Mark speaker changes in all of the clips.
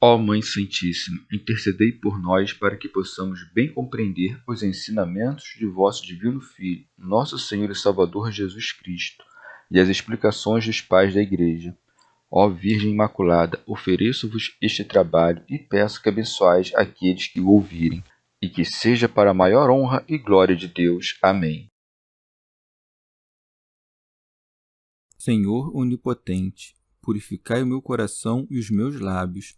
Speaker 1: Ó Mãe Santíssima, intercedei por nós para que possamos bem compreender os ensinamentos de vosso Divino Filho, nosso Senhor e Salvador Jesus Cristo, e as explicações dos pais da Igreja. Ó Virgem Imaculada, ofereço-vos este trabalho e peço que abençoais aqueles que o ouvirem, e que seja para a maior honra e glória de Deus. Amém.
Speaker 2: Senhor onipotente, purificai o meu coração e os meus lábios.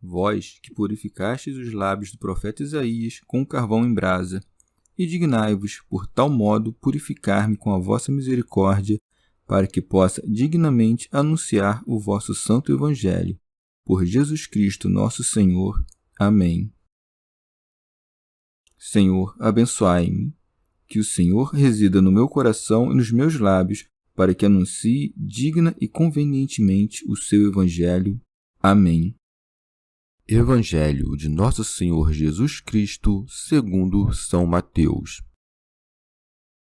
Speaker 2: Vós, que purificastes os lábios do profeta Isaías com carvão em brasa, e dignai-vos, por tal modo, purificar-me com a vossa misericórdia, para que possa dignamente anunciar o vosso santo Evangelho. Por Jesus Cristo nosso Senhor. Amém. Senhor, abençoai-me. Que o Senhor resida no meu coração e nos meus lábios, para que anuncie digna e convenientemente o seu Evangelho. Amém. Evangelho de Nosso Senhor Jesus Cristo, segundo São Mateus.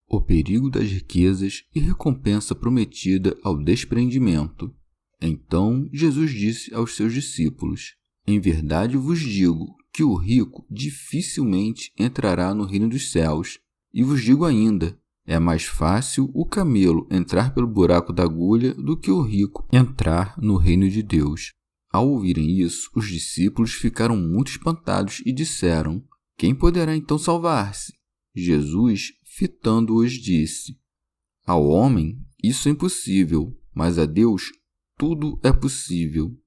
Speaker 2: O perigo das riquezas e recompensa prometida ao desprendimento. Então Jesus disse aos seus discípulos: Em verdade vos digo que o rico dificilmente entrará no reino dos céus. E vos digo ainda, é mais fácil o camelo entrar pelo buraco da agulha do que o rico entrar no reino de Deus. Ao ouvirem isso, os discípulos ficaram muito espantados e disseram: Quem poderá então salvar-se? Jesus, fitando-os, disse: Ao homem isso é impossível, mas a Deus tudo é possível.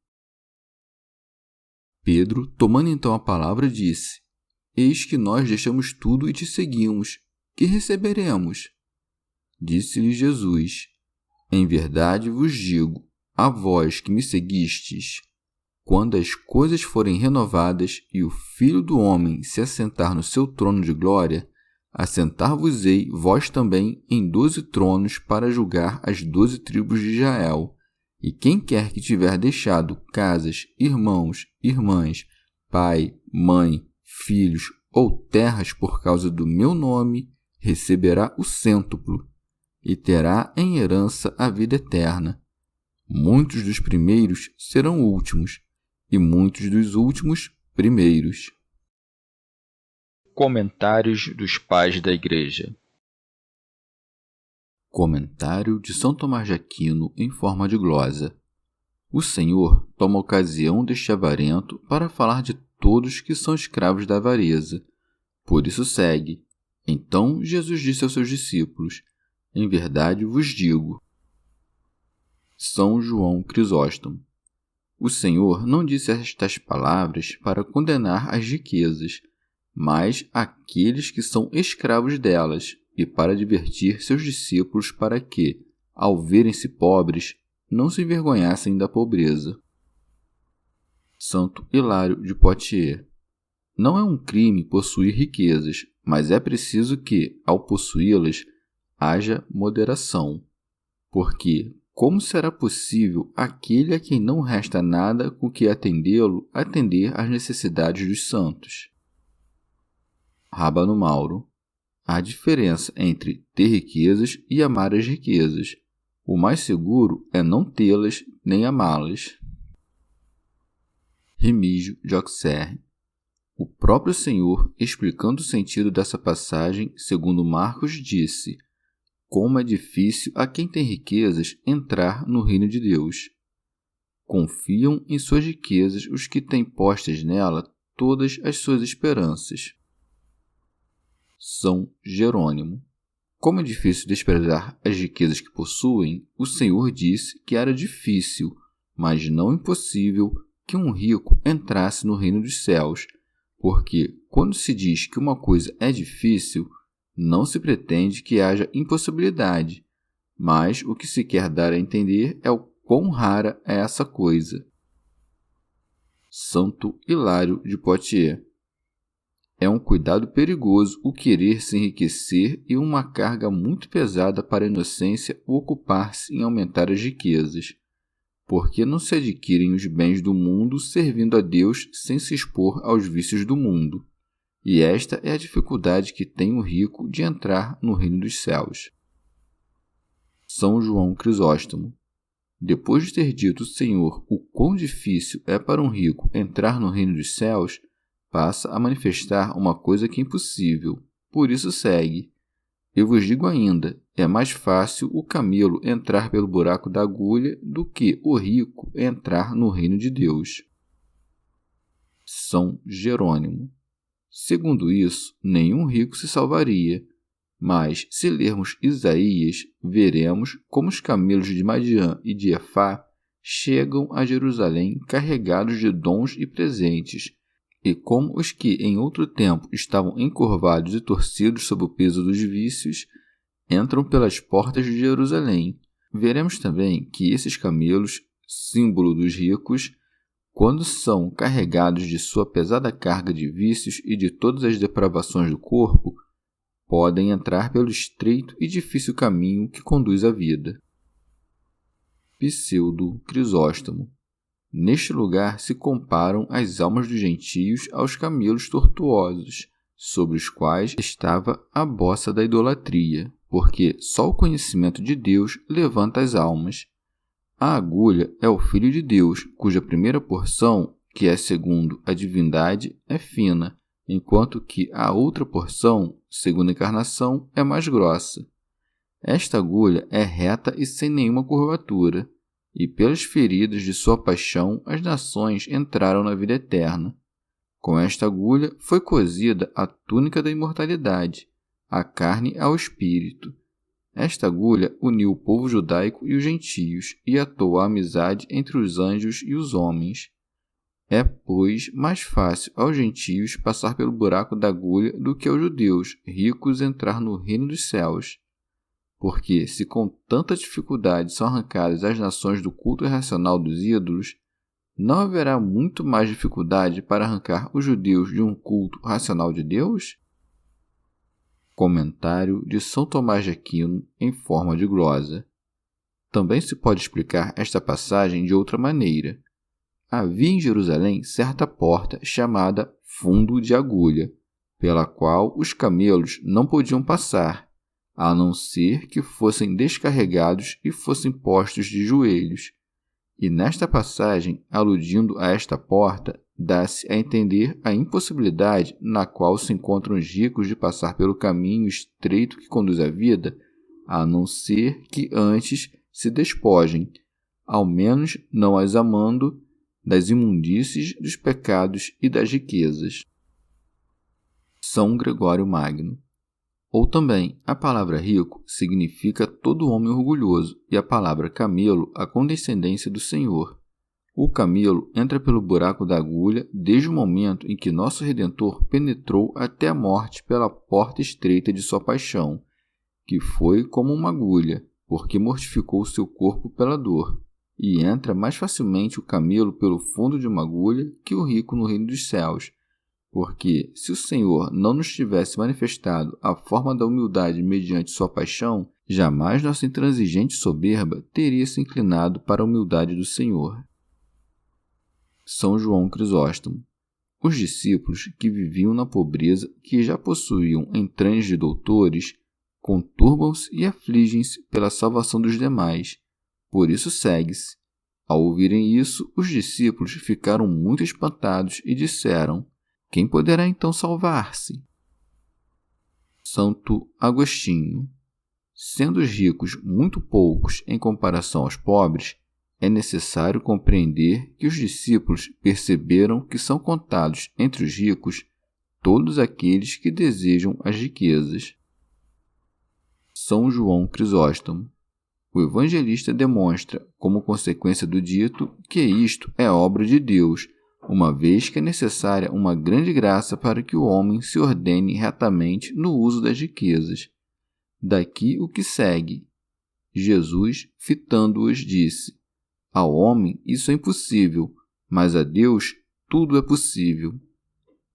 Speaker 2: Pedro, tomando então a palavra, disse: Eis que nós deixamos tudo e te seguimos. Que receberemos? Disse-lhe Jesus: Em verdade vos digo, a vós que me seguistes, quando as coisas forem renovadas e o Filho do Homem se assentar no seu trono de glória, assentar-vos-ei vós também em 12 tronos para julgar as 12 tribos de Israel. E quem quer que tiver deixado casas, irmãos, irmãs, pai, mãe, filhos ou terras por causa do meu nome, receberá o cêntuplo e terá em herança a vida eterna. Muitos dos primeiros serão últimos, e muitos dos últimos primeiros.
Speaker 1: Comentários dos Pais da Igreja.
Speaker 2: Comentário de São Tomás de Aquino em forma de glosa. O Senhor toma ocasião deste avarento para falar de todos que são escravos da avareza. Por isso segue. Então Jesus disse aos seus discípulos: Em verdade vos digo. São João Crisóstomo. O Senhor não disse estas palavras para condenar as riquezas, mas aqueles que são escravos delas, e para advertir seus discípulos para que, ao verem-se pobres, não se envergonhassem da pobreza. Santo Hilário de Poitiers. Não é um crime possuir riquezas, mas é preciso que, ao possuí-las, haja moderação. Porque, como será possível aquele a quem não resta nada com que atendê-lo atender às necessidades dos santos? Rábano Mauro. Há diferença entre ter riquezas e amar as riquezas. O mais seguro é não tê-las nem amá-las. Remígio de Auxerre. O próprio Senhor, explicando o sentido dessa passagem, segundo Marcos, disse: Como é difícil a quem tem riquezas entrar no reino de Deus. Confiam em suas riquezas os que têm postas nela todas as suas esperanças. São Jerônimo. Como é difícil desprezar as riquezas que possuem, o Senhor disse que era difícil, mas não impossível, que um rico entrasse no reino dos céus, porque, quando se diz que uma coisa é difícil, não se pretende que haja impossibilidade, mas o que se quer dar a entender é o quão rara é essa coisa. Santo Hilário de Poitiers. É um cuidado perigoso o querer se enriquecer e uma carga muito pesada para a inocência o ocupar-se em aumentar as riquezas, porque não se adquirem os bens do mundo servindo a Deus sem se expor aos vícios do mundo. E esta é a dificuldade que tem o rico de entrar no reino dos céus. São João Crisóstomo. depois de ter dito o Senhor o quão difícil é para um rico entrar no reino dos céus, passa a manifestar uma coisa que é impossível. Por isso segue: eu vos digo ainda, é mais fácil o camelo entrar pelo buraco da agulha do que o rico entrar no reino de Deus. São Jerônimo. Segundo isso, nenhum rico se salvaria. Mas, se lermos Isaías, veremos como os camelos de Madiã e de Efá chegam a Jerusalém carregados de dons e presentes, e como os que em outro tempo estavam encurvados e torcidos sob o peso dos vícios, entram pelas portas de Jerusalém. Veremos também que esses camelos, símbolo dos ricos, quando são carregados de sua pesada carga de vícios e de todas as depravações do corpo, podem entrar pelo estreito e difícil caminho que conduz à vida. Pseudo Crisóstomo. Neste lugar se comparam as almas dos gentios aos camelos tortuosos, sobre os quais estava a bossa da idolatria, porque só o conhecimento de Deus levanta as almas. A agulha é o Filho de Deus, cuja primeira porção, que é segundo a divindade, é fina, enquanto que a outra porção, segundo a encarnação, é mais grossa. Esta agulha é reta e sem nenhuma curvatura, e pelas feridas de sua paixão as nações entraram na vida eterna. Com esta agulha foi cozida a túnica da imortalidade, a carne ao espírito. Esta agulha uniu o povo judaico e os gentios, e atou a amizade entre os anjos e os homens. É, pois, mais fácil aos gentios passar pelo buraco da agulha do que aos judeus ricos entrar no reino dos céus. Porque, se com tanta dificuldade são arrancadas as nações do culto irracional dos ídolos, não haverá muito mais dificuldade para arrancar os judeus de um culto racional de Deus? Comentário de São Tomás de Aquino em forma de glosa. Também se pode explicar esta passagem de outra maneira. Havia em Jerusalém certa porta chamada Fundo de Agulha, pela qual os camelos não podiam passar, a não ser que fossem descarregados e fossem postos de joelhos. E nesta passagem, aludindo a esta porta, dá-se a entender a impossibilidade na qual se encontram os ricos de passar pelo caminho estreito que conduz à vida, a não ser que antes se despojem, ao menos não as amando, das imundícies, dos pecados e das riquezas. São Gregório Magno. Ou também, a palavra rico significa todo homem orgulhoso e a palavra camelo a condescendência do Senhor. O camelo entra pelo buraco da agulha desde o momento em que nosso Redentor penetrou até a morte pela porta estreita de sua paixão, que foi como uma agulha, porque mortificou seu corpo pela dor. E entra mais facilmente o camelo pelo fundo de uma agulha que o rico no reino dos céus, porque, se o Senhor não nos tivesse manifestado a forma da humildade mediante sua paixão, jamais nossa intransigente soberba teria se inclinado para a humildade do Senhor. São João Crisóstomo. Os discípulos que viviam na pobreza, que já possuíam entranhas de doutores, conturbam-se e afligem-se pela salvação dos demais. Por isso segue-se. Ao ouvirem isso, os discípulos ficaram muito espantados e disseram: quem poderá então salvar-se? Santo Agostinho. Sendo os ricos muito poucos em comparação aos pobres, é necessário compreender que os discípulos perceberam que são contados entre os ricos todos aqueles que desejam as riquezas. São João Crisóstomo. O evangelista demonstra, como consequência do dito, que isto é obra de Deus, uma vez que é necessária uma grande graça para que o homem se ordene retamente no uso das riquezas. Daqui o que segue. Jesus, fitando-os, disse: ao homem isso é impossível, mas a Deus tudo é possível.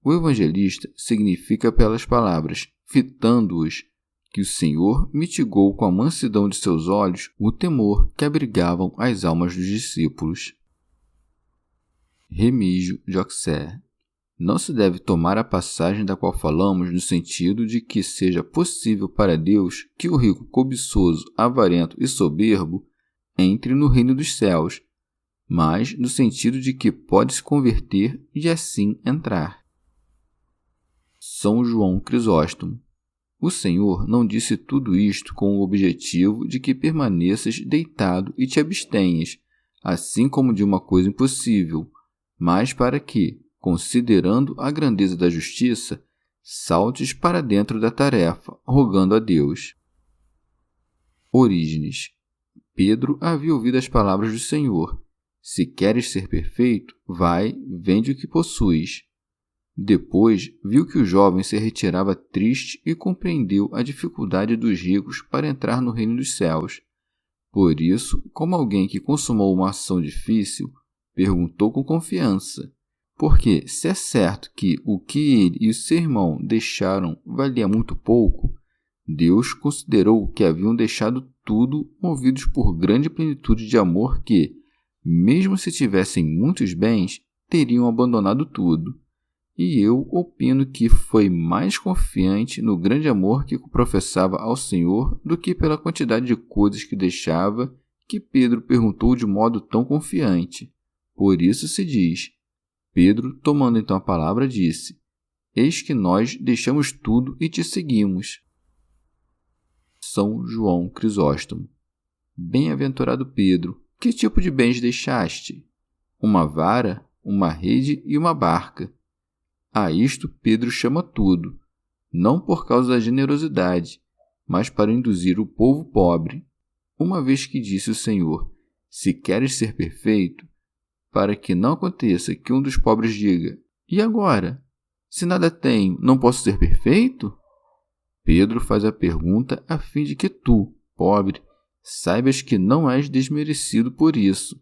Speaker 2: O evangelista significa pelas palavras fitando-os que o Senhor mitigou com a mansidão de seus olhos o temor que abrigavam as almas dos discípulos. Remígio de Auxerre. Não se deve tomar a passagem da qual falamos no sentido de que seja possível para Deus que o rico cobiçoso, avarento e soberbo entre no reino dos céus, mas no sentido de que pode se converter e assim entrar. São João Crisóstomo. O Senhor não disse tudo isto com o objetivo de que permaneças deitado e te abstenhas, assim como de uma coisa impossível, mas para que, considerando a grandeza da justiça, saltes para dentro da tarefa, rogando a Deus. Orígenes. Pedro havia ouvido as palavras do Senhor: se queres ser perfeito, vai, vende o que possuis. Depois viu que o jovem se retirava triste e compreendeu a dificuldade dos ricos para entrar no reino dos céus. Por isso, como alguém que consumou uma ação difícil, perguntou com confiança: porque, se é certo que o que ele e o seu irmão deixaram valia muito pouco, Deus considerou que haviam deixado tudo, movidos por grande plenitude de amor que, mesmo se tivessem muitos bens, teriam abandonado tudo. E eu opino que foi mais confiante no grande amor que professava ao Senhor do que pela quantidade de coisas que deixava, que Pedro perguntou de modo tão confiante. Por isso se diz: Pedro, tomando então a palavra, disse: eis que nós deixamos tudo e te seguimos. São João Crisóstomo. Bem-aventurado Pedro, que tipo de bens deixaste? Uma vara, uma rede e uma barca. A isto Pedro chama tudo, não por causa da generosidade, mas para induzir o povo pobre, uma vez que disse o Senhor: se queres ser perfeito, para que não aconteça que um dos pobres diga: e agora? Se nada tenho, não posso ser perfeito? Pedro faz a pergunta a fim de que tu, pobre, saibas que não és desmerecido por isso,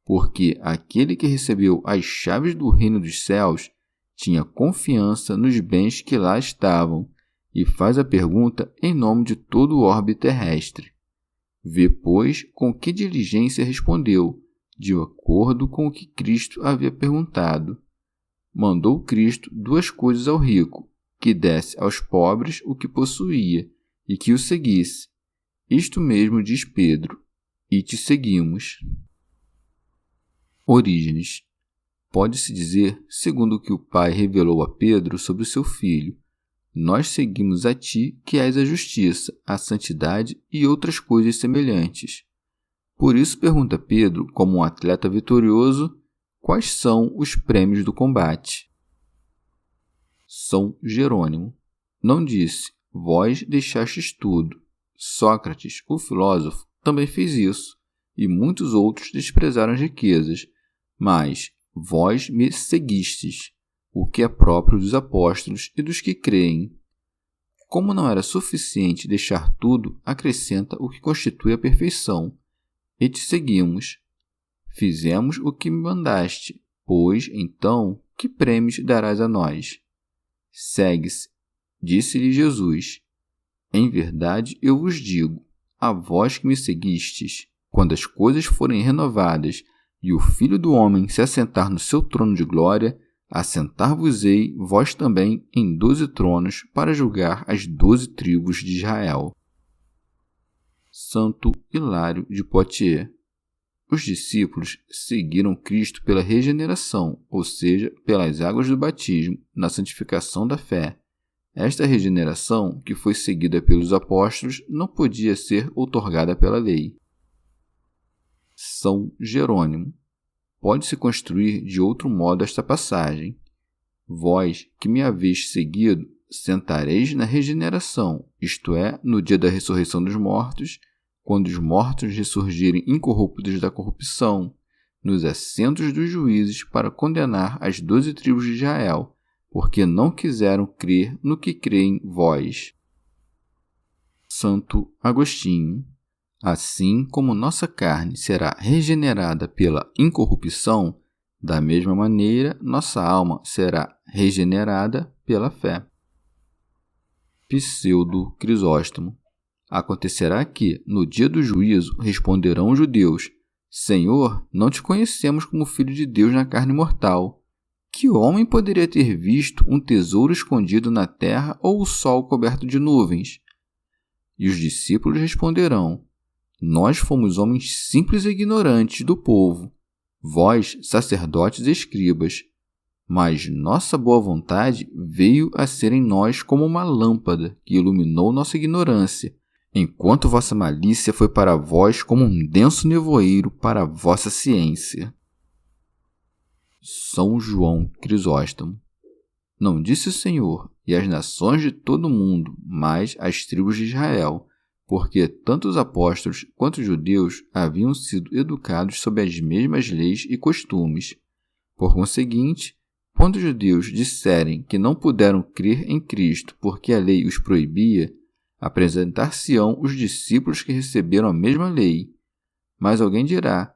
Speaker 2: porque aquele que recebeu as chaves do reino dos céus tinha confiança nos bens que lá estavam e faz a pergunta em nome de todo o orbe terrestre. Vê, pois, com que diligência respondeu, de acordo com o que Cristo havia perguntado. Mandou Cristo duas coisas ao rico: que desse aos pobres o que possuía e que o seguisse. Isto mesmo diz Pedro: e te seguimos. Orígenes. Pode-se dizer, segundo o que o Pai revelou a Pedro sobre o seu Filho: nós seguimos a ti, que és a justiça, a santidade e outras coisas semelhantes. Por isso pergunta Pedro, como um atleta vitorioso, quais são os prêmios do combate. São Jerônimo. Não disse: vós deixastes tudo. Sócrates, o filósofo, também fez isso, e muitos outros desprezaram as riquezas, mas vós me seguistes, o que é próprio dos apóstolos e dos que creem. Como não era suficiente deixar tudo, acrescenta o que constitui a perfeição: e te seguimos. Fizemos o que me mandaste, pois, então, que prêmios darás a nós? Segue-se, disse-lhe Jesus: em verdade eu vos digo, a vós que me seguistes, quando as coisas forem renovadas e o Filho do Homem se assentar no seu trono de glória, assentar-vos-ei vós também em 12 tronos para julgar as 12 tribos de Israel. Santo Hilário de Poitiers. Os discípulos seguiram Cristo pela regeneração, ou seja, pelas águas do batismo, na santificação da fé. Esta regeneração, que foi seguida pelos apóstolos, não podia ser outorgada pela lei. São Jerônimo. Pode-se construir de outro modo esta passagem: vós, que me haveis seguido, sentareis na regeneração, isto é, no dia da ressurreição dos mortos, quando os mortos ressurgirem incorruptos da corrupção, nos assentos dos juízes para condenar as 12 tribos de Israel, porque não quiseram crer no que creem vós. Santo Agostinho. Assim como nossa carne será regenerada pela incorrupção, da mesma maneira nossa alma será regenerada pela fé. Pseudo Crisóstomo. Acontecerá que, no dia do juízo, responderão os judeus: Senhor, não te conhecemos como Filho de Deus na carne mortal. Que homem poderia ter visto um tesouro escondido na terra ou o sol coberto de nuvens? E os discípulos responderão: Nós fomos homens simples e ignorantes do povo, vós, sacerdotes e escribas. Mas nossa boa vontade veio a ser em nós como uma lâmpada que iluminou nossa ignorância, enquanto vossa malícia foi para vós como um denso nevoeiro para a vossa ciência. São João Crisóstomo. Não disse o Senhor, e as nações de todo o mundo, mas as tribos de Israel, porque tanto os apóstolos quanto os judeus haviam sido educados sob as mesmas leis e costumes. Por conseguinte, quando os judeus disserem que não puderam crer em Cristo porque a lei os proibia, apresentar-se-ão os discípulos que receberam a mesma lei. Mas alguém dirá: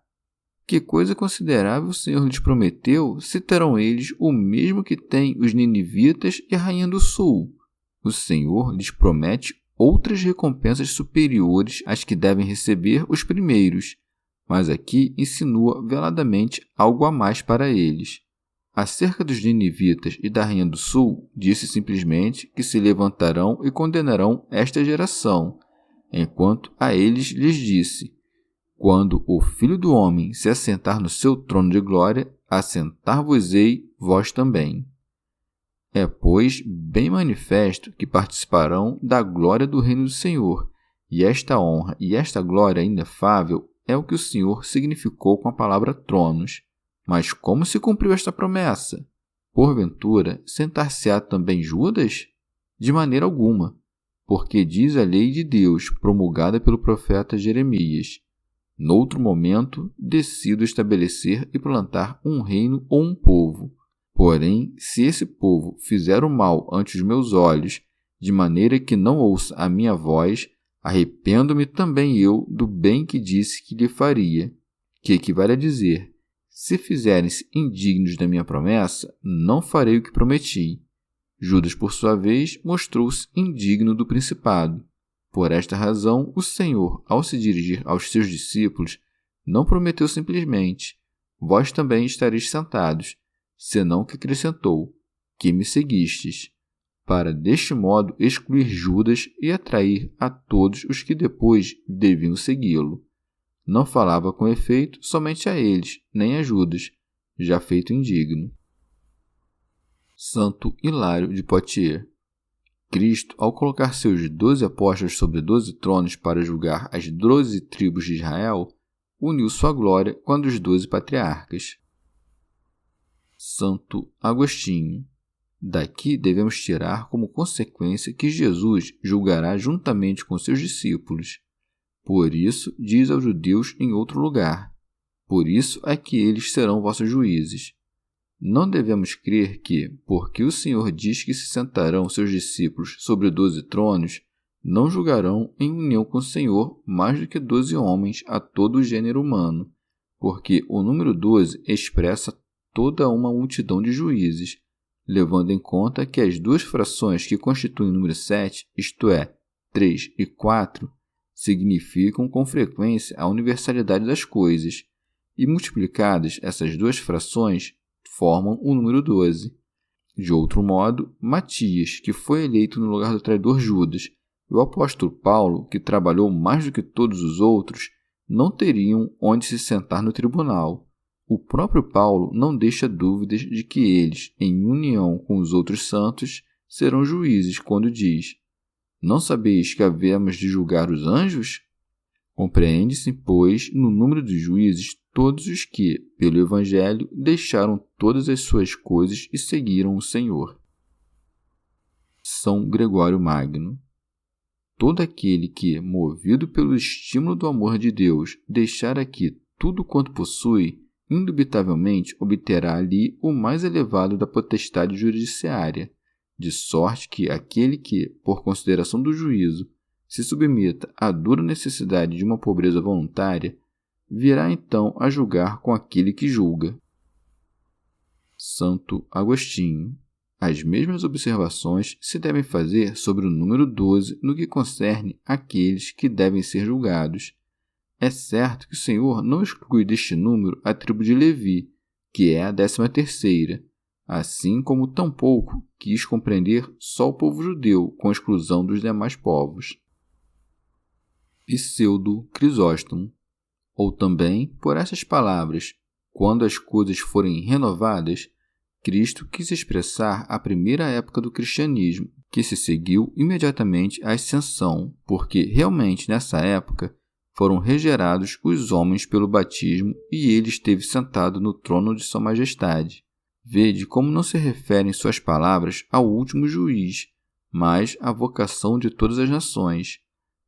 Speaker 2: que coisa considerável o Senhor lhes prometeu, se terão eles o mesmo que têm os ninivitas e a rainha do sul? O Senhor lhes promete outras recompensas superiores às que devem receber os primeiros, mas aqui insinua veladamente algo a mais para eles. Acerca dos ninivitas e da rainha do sul, disse simplesmente que se levantarão e condenarão esta geração, enquanto a eles lhes disse: quando o Filho do Homem se assentar no seu trono de glória, assentar-vos-ei vós também. É, pois, bem manifesto que participarão da glória do reino do Senhor, e esta honra e esta glória inefável é o que o Senhor significou com a palavra tronos. Mas como se cumpriu esta promessa? Porventura, sentar-se-á também Judas? De maneira alguma, porque diz a lei de Deus promulgada pelo profeta Jeremias: noutro momento, decido estabelecer e plantar um reino ou um povo. Porém, se esse povo fizer o mal ante os meus olhos, de maneira que não ouça a minha voz, arrependo-me também eu do bem que disse que lhe faria. Que equivale a dizer: se fizerem-se indignos da minha promessa, não farei o que prometi. Judas, por sua vez, mostrou-se indigno do principado. Por esta razão, o Senhor, ao se dirigir aos seus discípulos, não prometeu simplesmente: vós também estareis sentados, senão que acrescentou: que me seguistes, para deste modo excluir Judas e atrair a todos os que depois deviam segui-lo. Não falava com efeito somente a eles, nem a Judas, já feito indigno. Santo Hilário de Poitiers. Cristo, ao colocar seus 12 apóstolos sobre 12 tronos para julgar as 12 tribos de Israel, uniu sua glória com a dos 12 patriarcas. Santo Agostinho. Daqui devemos tirar como consequência que Jesus julgará juntamente com seus discípulos. Por isso, diz aos judeus em outro lugar: por isso é que eles serão vossos juízes. Não devemos crer que, porque o Senhor diz que se sentarão seus discípulos sobre 12 tronos, não julgarão em união com o Senhor mais do que 12 homens a todo o gênero humano, porque o número 12 expressa toda uma multidão de juízes, levando em conta que as duas frações que constituem o número 7, isto é, 3 e 4, significam com frequência a universalidade das coisas, e multiplicadas essas duas frações formam o número 12. De outro modo, Matias, que foi eleito no lugar do traidor Judas, e o apóstolo Paulo, que trabalhou mais do que todos os outros, não teriam onde se sentar no tribunal. O próprio Paulo não deixa dúvidas de que eles, em união com os outros santos, serão juízes quando diz: não sabeis que havemos de julgar os anjos? Compreende-se, pois, no número dos juízes todos os que, pelo Evangelho, deixaram todas as suas coisas e seguiram o Senhor. São Gregório Magno. Todo aquele que, movido pelo estímulo do amor de Deus, deixar aqui tudo quanto possui, indubitavelmente obterá ali o mais elevado da potestade judiciária, de sorte que aquele que, por consideração do juízo, se submeta à dura necessidade de uma pobreza voluntária, virá então a julgar com aquele que julga. Santo Agostinho. As mesmas observações se devem fazer sobre o número 12 no que concerne àqueles que devem ser julgados. É certo que o Senhor não exclui deste número a tribo de Levi, que é a 13ª, assim como tampouco quis compreender só o povo judeu, com exclusão dos demais povos. Pseudo Crisóstomo. Ou também, por essas palavras, quando as coisas forem renovadas, Cristo quis expressar a primeira época do cristianismo, que se seguiu imediatamente à ascensão, porque realmente nessa época foram regerados os homens pelo batismo e ele esteve sentado no trono de Sua Majestade. Vede como não se referem suas palavras ao último juiz, mas à vocação de todas as nações.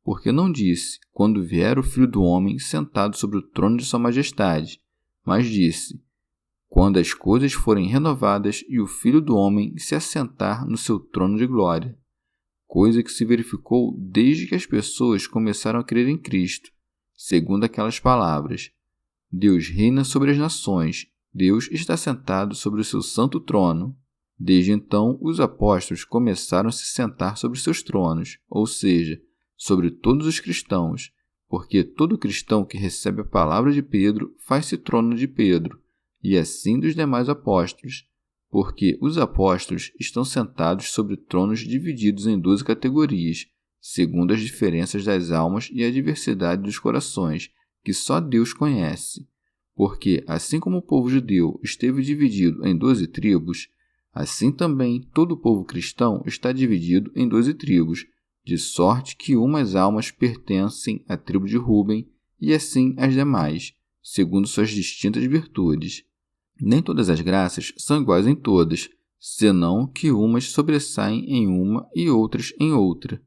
Speaker 2: Porque não disse, quando vier o Filho do Homem sentado sobre o trono de Sua Majestade, mas disse, quando as coisas forem renovadas e o Filho do Homem se assentar no seu trono de glória. Coisa que se verificou desde que as pessoas começaram a crer em Cristo, segundo aquelas palavras. Deus reina sobre as nações, Deus está sentado sobre o seu santo trono. Desde então, os apóstolos começaram a se sentar sobre seus tronos, ou seja, sobre todos os cristãos, porque todo cristão que recebe a palavra de Pedro faz-se trono de Pedro, e assim dos demais apóstolos, porque os apóstolos estão sentados sobre tronos divididos em 12 categorias, segundo as diferenças das almas e a diversidade dos corações, que só Deus conhece. Porque, assim como o povo judeu esteve dividido em 12 tribos, assim também todo o povo cristão está dividido em 12 tribos, de sorte que umas almas pertencem à tribo de Ruben e assim as demais, segundo suas distintas virtudes. Nem todas as graças são iguais em todas, senão que umas sobressaem em uma e outras em outra.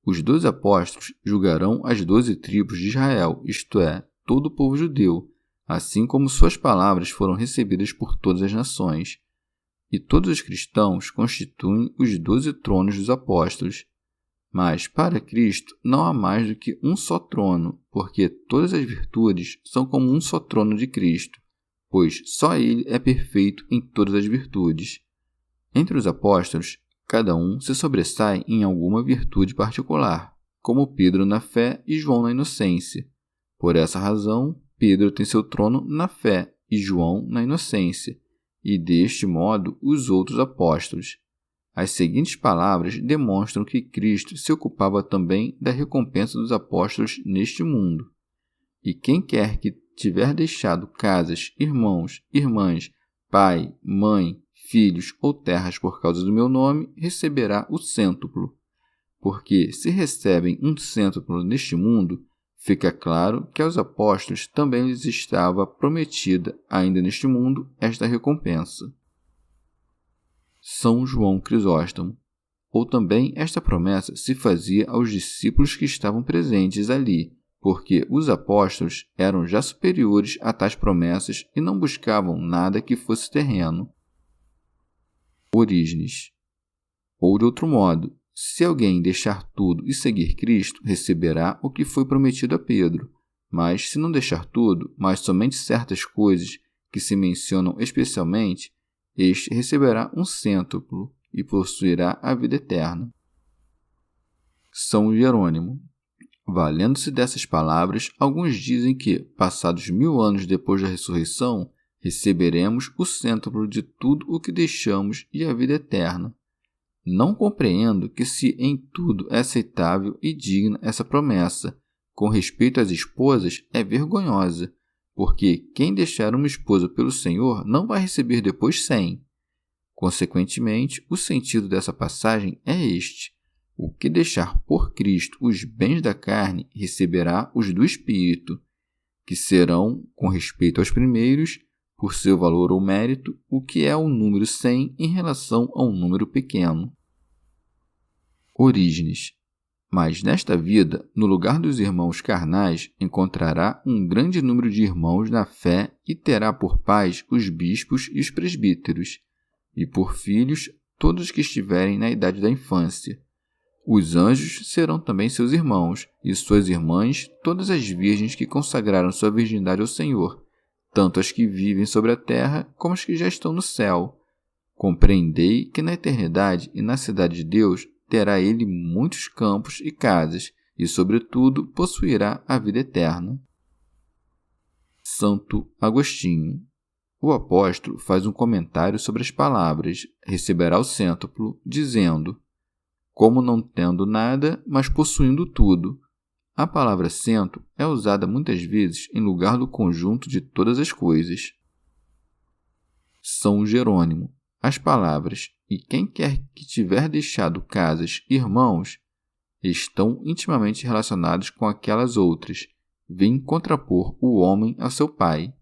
Speaker 2: Os 12 apóstolos julgarão as 12 tribos de Israel, isto é, todo o povo judeu, assim como suas palavras foram recebidas por todas as nações. E todos os cristãos constituem os 12 tronos dos apóstolos. Mas, para Cristo, não há mais do que um só trono, porque todas as virtudes são como um só trono de Cristo, pois só Ele é perfeito em todas as virtudes. Entre os apóstolos, cada um se sobressai em alguma virtude particular, como Pedro na fé e João na inocência. Por essa razão, Pedro tem seu trono na fé e João na inocência, e deste modo os outros apóstolos. As seguintes palavras demonstram que Cristo se ocupava também da recompensa dos apóstolos neste mundo. E quem quer que tiver deixado casas, irmãos, irmãs, pai, mãe, filhos ou terras por causa do meu nome, receberá o cêntuplo. Porque se recebem um cêntuplo neste mundo, fica claro que aos apóstolos também lhes estava prometida, ainda neste mundo, esta recompensa. São João Crisóstomo. Ou também esta promessa se fazia aos discípulos que estavam presentes ali, porque os apóstolos eram já superiores a tais promessas e não buscavam nada que fosse terreno. Orígenes. Ou de outro modo, se alguém deixar tudo e seguir Cristo, receberá o que foi prometido a Pedro. Mas se não deixar tudo, mas somente certas coisas que se mencionam especialmente, este receberá um cêntuplo e possuirá a vida eterna. São Jerônimo. Valendo-se dessas palavras, alguns dizem que, passados 1000 anos depois da ressurreição, receberemos o cêntuplo de tudo o que deixamos e a vida eterna. Não compreendo que se em tudo é aceitável e digna essa promessa, com respeito às esposas é vergonhosa, porque quem deixar uma esposa pelo Senhor não vai receber depois 100. Consequentemente, o sentido dessa passagem é este: o que deixar por Cristo os bens da carne receberá os do Espírito, que serão, com respeito aos primeiros, por seu valor ou mérito, o que é o número 100 em relação a um número pequeno. Orígenes. Mas nesta vida, no lugar dos irmãos carnais, encontrará um grande número de irmãos na fé e terá por pais os bispos e os presbíteros, e por filhos todos os que estiverem na idade da infância. Os anjos serão também seus irmãos, e suas irmãs todas as virgens que consagraram sua virgindade ao Senhor, tanto as que vivem sobre a terra como as que já estão no céu. Compreendei que na eternidade e na cidade de Deus terá ele muitos campos e casas, e, sobretudo, possuirá a vida eterna. Santo Agostinho. O apóstolo faz um comentário sobre as palavras receberá o cêntuplo, dizendo: como não tendo nada, mas possuindo tudo, A palavra cento é usada muitas vezes em lugar do conjunto de todas as coisas. São Jerônimo. As palavras "e quem quer que tiver deixado casas, irmãos", estão intimamente relacionadas com aquelas outras. Vêm contrapor o homem a seu pai.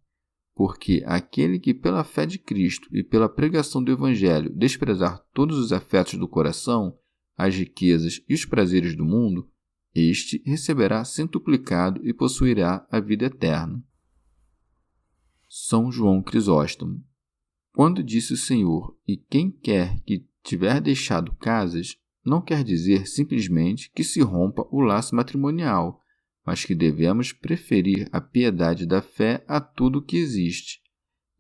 Speaker 2: Porque aquele que pela fé de Cristo e pela pregação do Evangelho desprezar todos os afetos do coração, as riquezas e os prazeres do mundo, este receberá centuplicado e possuirá a vida eterna. São João Crisóstomo. Quando disse o Senhor, "e quem quer que tiver deixado casas", não quer dizer simplesmente que se rompa o laço matrimonial, mas que devemos preferir a piedade da fé a tudo o que existe.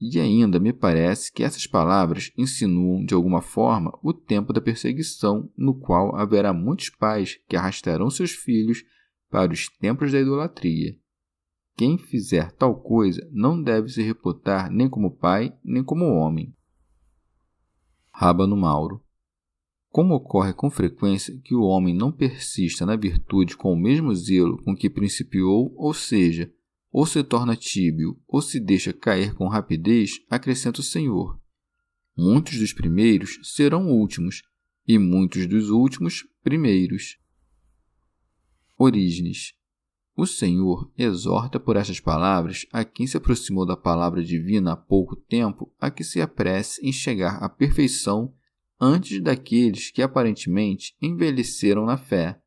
Speaker 2: E ainda me parece que essas palavras insinuam de alguma forma o tempo da perseguição, no qual haverá muitos pais que arrastarão seus filhos para os templos da idolatria. Quem fizer tal coisa não deve se reputar nem como pai, nem como homem. Rábano Mauro. Como ocorre com frequência que o homem não persista na virtude com o mesmo zelo com que principiou, ou seja, ou se torna tíbio, ou se deixa cair com rapidez, acrescenta o Senhor: "Muitos dos primeiros serão últimos, e muitos dos últimos primeiros." Orígenes. O Senhor exorta por estas palavras a quem se aproximou da palavra divina há pouco tempo a que se apresse em chegar à perfeição antes daqueles que aparentemente envelheceram na fé.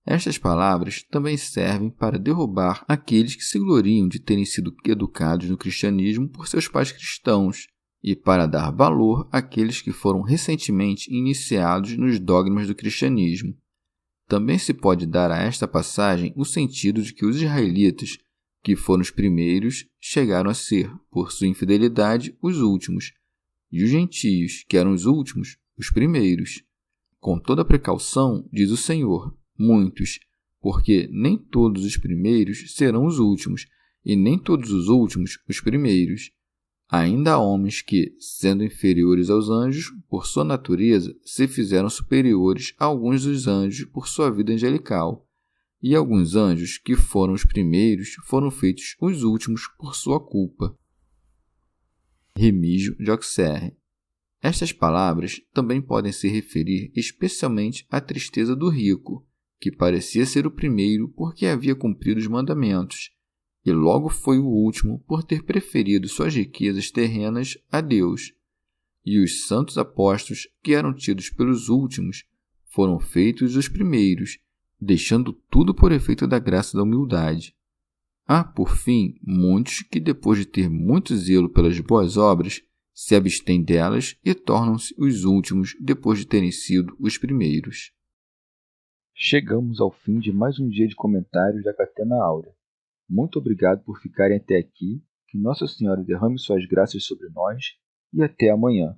Speaker 2: Estas palavras também servem para derrubar aqueles que se gloriam de terem sido educados no cristianismo por seus pais cristãos e para dar valor àqueles que foram recentemente iniciados nos dogmas do cristianismo. Também se pode dar a esta passagem o sentido de que os israelitas, que foram os primeiros, chegaram a ser, por sua infidelidade, os últimos, e os gentios, que eram os últimos, os primeiros. Com toda precaução, diz o Senhor, muitos, porque nem todos os primeiros serão os últimos, e nem todos os últimos os primeiros. Ainda há homens que, sendo inferiores aos anjos, por sua natureza, se fizeram superiores a alguns dos anjos por sua vida angelical, e alguns anjos que foram os primeiros foram feitos os últimos por sua culpa. Remígio de Auxerre. Estas palavras também podem se referir especialmente à tristeza do rico, que parecia ser o primeiro porque havia cumprido os mandamentos, e logo foi o último por ter preferido suas riquezas terrenas a Deus. E os santos apóstolos, que eram tidos pelos últimos, foram feitos os primeiros, deixando tudo por efeito da graça da humildade. Há, por fim, muitos que, depois de ter muito zelo pelas boas obras, se abstêm delas e tornam-se os últimos depois de terem sido os primeiros.
Speaker 1: Chegamos ao fim de mais um dia de comentários da Catena Áurea. Muito obrigado por ficarem até aqui, que Nossa Senhora derrame suas graças sobre nós e até amanhã.